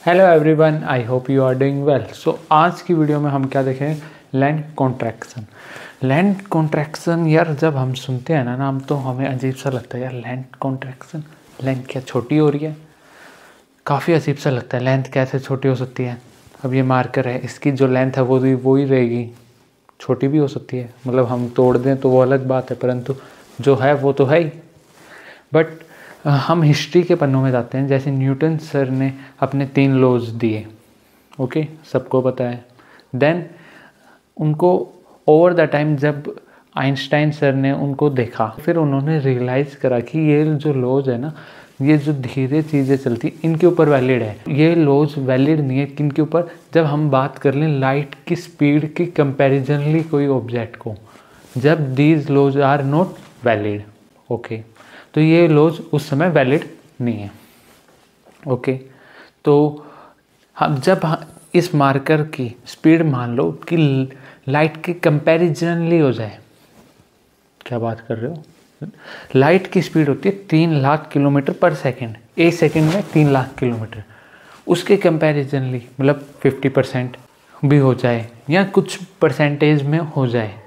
Hello everyone, I hope you are doing well. So आज की video में हम क्या देखें, लैंड कॉन्ट्रैक्शन। लैंड कॉन्ट्रैक्शन यार जब हम सुनते हैं ना नाम तो हमें अजीब सा लगता है यार। लैंड कॉन्ट्रैक्शन, लेंथ क्या छोटी हो रही है? काफ़ी अजीब सा लगता है, लेंथ कैसे छोटी हो सकती है? अब ये मार्कर है, इसकी जो लेंथ है वो ही रहेगी, छोटी भी हो सकती है। मतलब हम तोड़ दें तो वो अलग बात है, परंतु जो है वो तो है ही। बट हम हिस्ट्री के पन्नों में जाते हैं। जैसे न्यूटन सर ने अपने 3 लॉज दिए, ओके, सबको पता है। देन उनको ओवर द टाइम जब आइंस्टाइन सर ने उनको देखा, फिर उन्होंने रियलाइज़ करा कि ये जो लॉज है ना, ये जो धीरे चीज़ें चलती इनके ऊपर वैलिड है। ये लॉज वैलिड नहीं है किन के ऊपर? जब हम बात कर लें लाइट की स्पीड की कंपैरिजनली कोई ऑब्जेक्ट को, जब these laws are not valid, okay, तो ये लॉज उस समय वैलिड नहीं है, ओके। तो हम जब इस मार्कर की स्पीड मान लो कि लाइट के कंपैरिजनली हो जाए, क्या बात कर रहे हो? लाइट की स्पीड होती है 3 लाख किलोमीटर पर सेकेंड, एक सेकेंड में 3 लाख किलोमीटर। उसके कंपैरिजनली मतलब 50% भी हो जाए या कुछ परसेंटेज में हो जाए,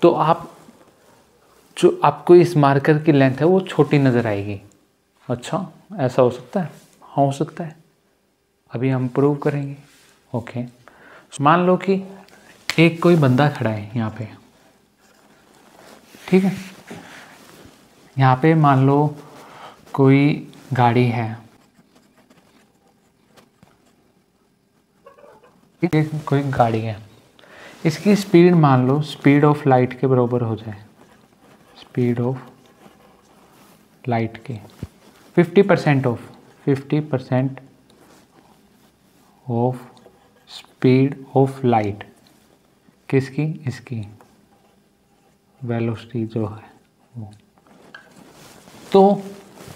तो आप जो आपको इस मार्कर की लेंथ है वो छोटी नज़र आएगी। अच्छा, ऐसा हो सकता है? हाँ, हो सकता है। अभी हम प्रूव करेंगे, ओके। मान लो कि एक कोई बंदा खड़ा है यहाँ पे, ठीक है। यहाँ पे मान लो कोई गाड़ी है, ठीक है, कोई गाड़ी है। इसकी स्पीड मान लो स्पीड ऑफ लाइट के बराबर हो जाए, स्पीड ऑफ लाइट के 50% ऑफ स्पीड ऑफ लाइट, किसकी? इसकी वेलोसिटी जो है वो। तो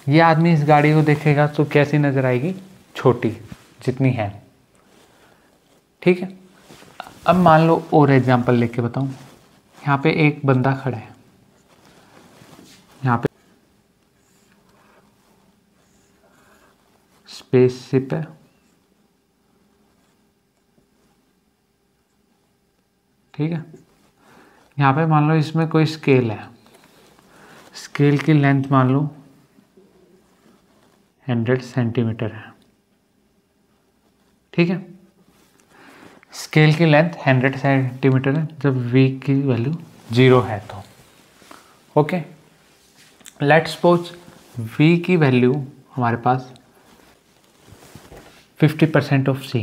ये आदमी इस गाड़ी को देखेगा तो कैसी नज़र आएगी? छोटी, जितनी है, ठीक है। अब मान लो और एग्जांपल लेके बताऊं। यहाँ पे एक बंदा खड़ा है, यहाँ पे स्पेसशिप है, ठीक है। यहाँ पे मान लो इसमें कोई स्केल है, स्केल की लेंथ मान लो 100 सेंटीमीटर है, ठीक है। स्केल की लेंथ 100 सेंटीमीटर है जब v की वैल्यू 0 है तो, ओके। लेट्स सपोज v की वैल्यू हमारे पास 50% ऑफ c,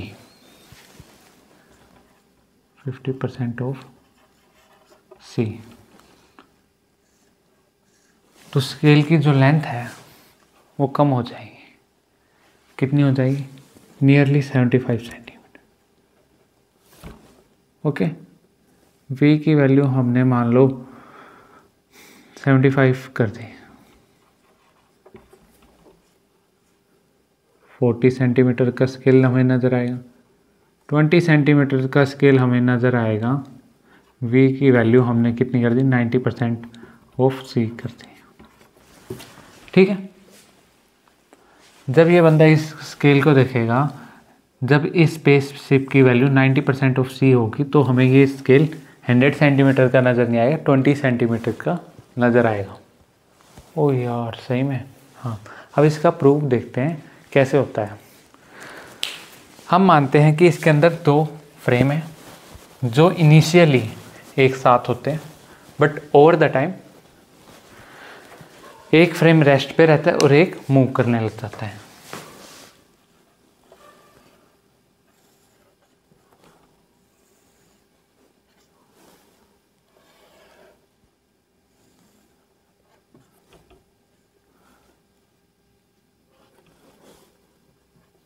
50% ऑफ c, तो स्केल की जो लेंथ है वो कम हो जाएगी। कितनी हो जाएगी? Nearly 75 centimetre, okay. v की वैल्यू हमने मान लो 75 कर दी, 40 सेंटीमीटर का स्केल हमें नज़र आएगा, 20 सेंटीमीटर का स्केल हमें नज़र आएगा। v की वैल्यू हमने कितनी कर दी? 90% ऑफ c कर दी, ठीक है। जब ये बंदा इस स्केल को देखेगा, जब इस स्पेसशिप की वैल्यू 90% ऑफ c होगी तो हमें ये स्केल 100 सेंटीमीटर का नज़र नहीं आएगा, 20 सेंटीमीटर का नज़र आएगा। ओ यार, सही में? हाँ। अब इसका प्रूफ देखते हैं कैसे होता है। हम मानते हैं कि इसके अंदर 2 फ्रेम हैं जो इनिशियली एक साथ होते हैं, बट ओवर द टाइम एक फ्रेम रेस्ट पे रहता है और एक मूव करने लग जाता है।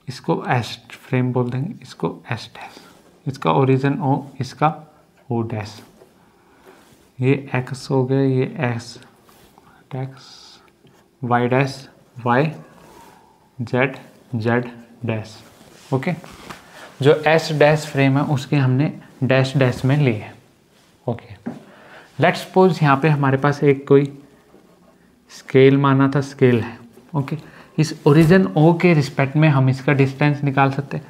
इसको एस फ्रेम बोल देंगे, इसको एस डैश, इसका ओरिजिन ओ, इसका ओ डैश। ये एक्स हो गया, ये X dash, Y dash, Y, Z, Z dash, okay. जो एस डैश फ्रेम है उसके हमने डैश डैश में लिए, ओके। लेट्स सपोज यहाँ पे हमारे पास एक कोई स्केल माना था, स्केल है, ओके। इस ओरिजिन ओ के रिस्पेक्ट में हम इसका डिस्टेंस निकाल सकते हैं।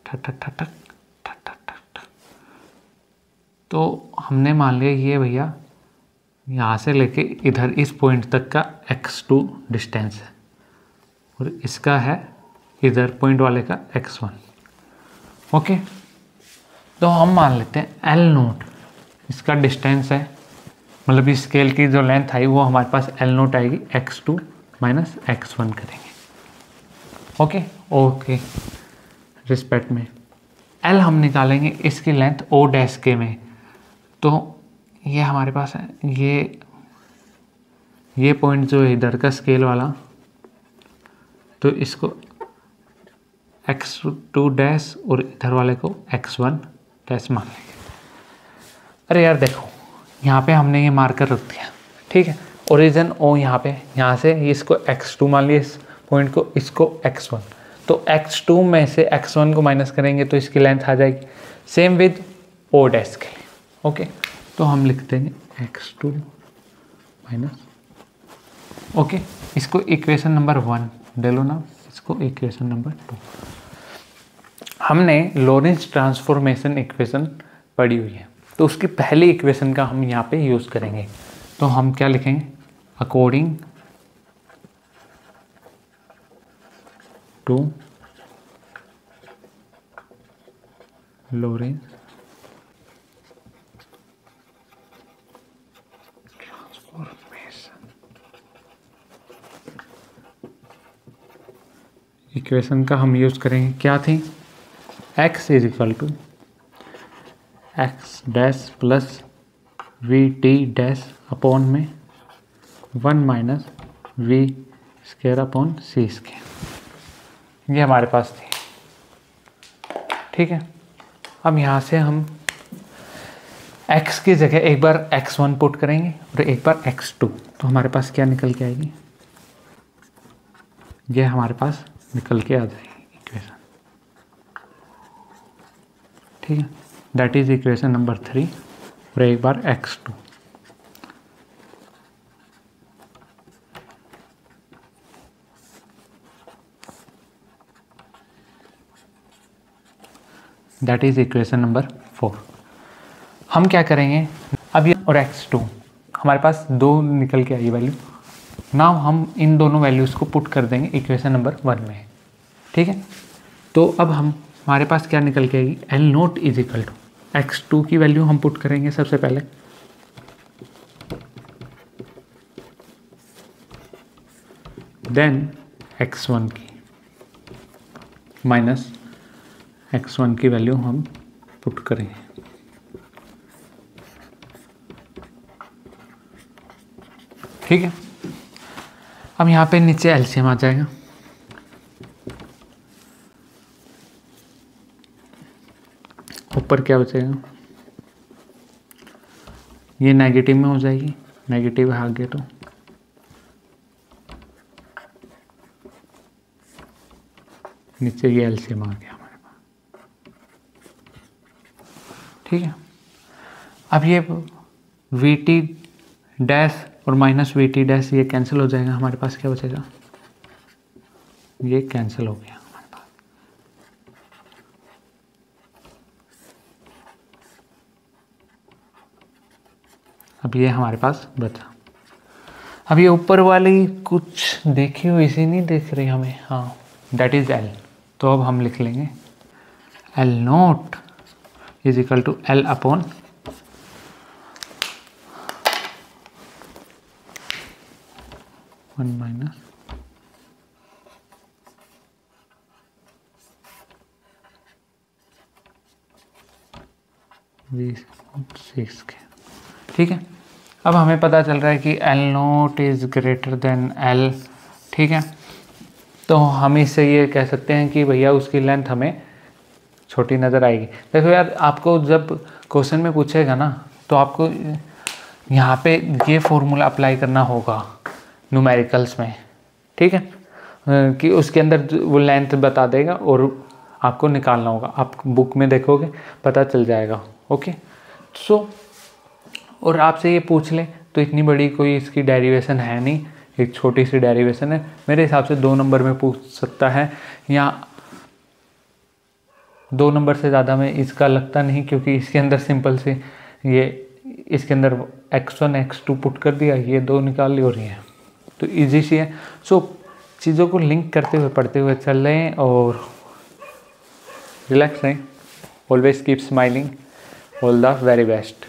ठक ठक ठक ठक ठक ठक ठक ठक। तो हमने मान लिया ये भैया यहाँ से लेके इधर इस पॉइंट तक का x2 डिस्टेंस है और इसका है इधर पॉइंट वाले का x1। ओके, तो हम मान लेते हैं L नोट इसका डिस्टेंस है, मतलब इस स्केल की जो लेंथ आई वो हमारे पास L नोट आएगी x2 माइनस x1 करेंगे। ओके ओके, रिस्पेक्ट में L हम निकालेंगे इसकी लेंथ O डैश के में, तो ये हमारे पास है ये पॉइंट जो है इधर का स्केल वाला, तो इसको x2 डैश और इधर वाले को x1 डैश मान लेंगे। अरे यार देखो यहाँ पे हमने ये मार्कर रख दिया, ठीक है, ओरिजिन O यहाँ पे, यहाँ से इसको x2 मान लिया, इस पॉइंट को, इसको x1, तो x2 में से x1 को माइनस करेंगे तो इसकी लेंथ आ जाएगी। सेम विद O डैश के लिए। ओके, तो हम लिख देंगे x2 माइनस, ओके, इसको इक्वेशन नंबर 1 ले लो ना, इसको इक्वेशन नंबर 2। हमने लॉरेंस ट्रांसफॉर्मेशन इक्वेशन पढ़ी हुई है, तो उसकी पहली इक्वेशन का हम यहाँ पे यूज़ करेंगे। तो हम क्या लिखेंगे, according to Lorentz transformation equation का हम यूज़ करेंगे, क्या थी, x is equal to X dash plus V T dash upon में 1 minus V square upon C square, ये हमारे पास थी। ठीक है, अब यहाँ से हम x की जगह एक बार x1 पुट करेंगे और एक बार x2, तो हमारे पास क्या निकल के आएगी, ये हमारे पास निकल के आ जाएगी इक्वेशन। ठीक है, दैट इज इक्वेशन नंबर 3 और एक बार x2। That is equation number 4। हम क्या करेंगे, अब ये और x2 हमारे पास 2 निकल के आई वैल्यू, नाउ हम इन दोनों वैल्यूज़ को पुट कर देंगे इक्वेशन नंबर 1 में। ठीक है, तो अब हमारे पास क्या निकल के आएगी, L naught is equal to x2 की वैल्यू हम पुट करेंगे सबसे पहले, देन x1 की माइनस x1 की वैल्यू हम पुट करेंगे। ठीक है, अब यहाँ पे नीचे एलसीएम आ जाएगा, ऊपर क्या बचेगा, ये नेगेटिव में हो जाएगी, नेगेटिव आ गया तो नीचे ये एलसीएम आ गया हमारे पास। ठीक है, अब ये वी टी डैश और माइनस वी टी डैश ये कैंसिल हो जाएगा, हमारे पास क्या बचेगा, ये कैंसिल हो गया हमारे पास। अब ये हमारे पास बचा। अब ये ऊपर वाली कुछ देखी हुई सी नहीं दिख रही हमें, हाँ, दैट इज एल, तो अब हम लिख लेंगे L naught is equal to L upon one minus V6 के। ठीक है, अब हमें पता चल रहा है कि L note is greater than L. ठीक है, तो हम इससे ये कह सकते हैं कि भैया उसकी लेंथ हमें छोटी नज़र आएगी। देखो यार, आपको जब क्वेश्चन में पूछेगा ना, तो आपको यहाँ पे ये फॉर्मूला अप्लाई करना होगा न्यूमेरिकल्स में। ठीक है, कि उसके अंदर वो लेंथ बता देगा और आपको निकालना होगा, आप बुक में देखोगे पता चल जाएगा। ओके, सो और आपसे ये पूछ ले तो इतनी बड़ी कोई इसकी डेरिवेशन है नहीं, एक छोटी सी डेरिवेशन है, मेरे हिसाब से 2 नंबर में पूछ सकता है या 2 नंबर से ज़्यादा में इसका लगता नहीं, क्योंकि इसके अंदर सिंपल से ये इसके अंदर x1 x2 पुट कर दिया, ये 2 निकाल ली और ये तो ईजी सी है। सो चीज़ों को लिंक करते हुए पढ़ते हुए चल रहे हैं और रिलैक्स रहें। Always keep smiling. All the very best.